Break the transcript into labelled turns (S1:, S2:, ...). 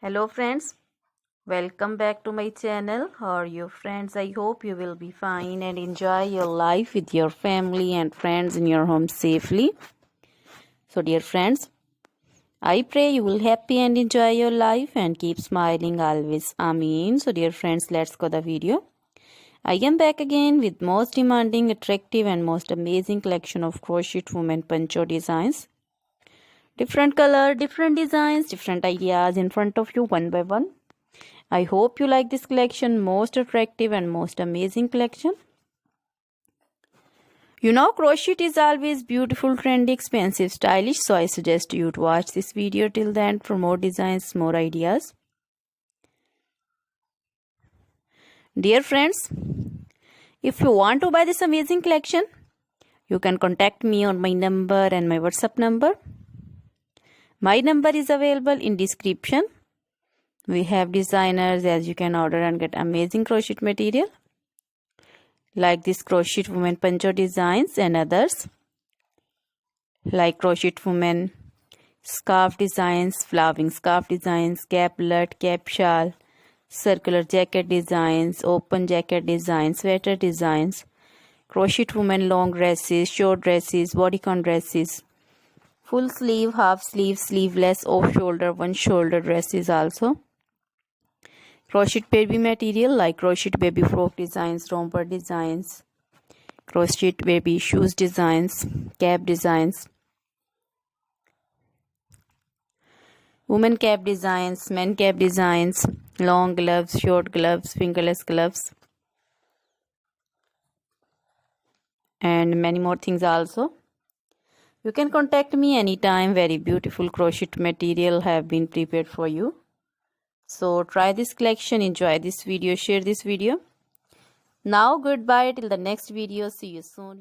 S1: Hello friends, welcome back to my channel. How are you friends? I hope you will be fine and enjoy your life with your family and friends in your home safely. So dear friends, I pray you will happy and enjoy your life and keep smiling always. Amen. So dear friends, let's go the video. I am back again with most demanding, attractive and most amazing collection of crochet women poncho designs. Different color, different designs, different ideas in front of you one by one. I hope you like this collection, most attractive and most amazing collection. You know, crochet is always beautiful, trendy, expensive, stylish, so I suggest you to watch this video till the end for more designs, more ideas. Dear friends, if you want to buy this amazing collection, you can contact me on my number and my WhatsApp number. My number is available in description. We have designers as you can order and get amazing crochet material like this crochet woman poncho designs and others like crochet woman scarf designs, flowering scarf designs, caplet, cap shawl, circular jacket designs, open jacket designs, sweater designs, crochet woman long dresses, short dresses, bodycon dresses, full sleeve, half sleeve, sleeveless, off shoulder, one shoulder dresses also. Crochet baby material like crochet baby frock designs, romper designs, crochet baby shoes designs, cap designs, women cap designs, men cap designs, long gloves, short gloves, fingerless gloves, and many more things also. You can contact me anytime. Very beautiful crochet material have been prepared for you. So try this collection, enjoy this video, share this video. Now goodbye till the next video. See you soon.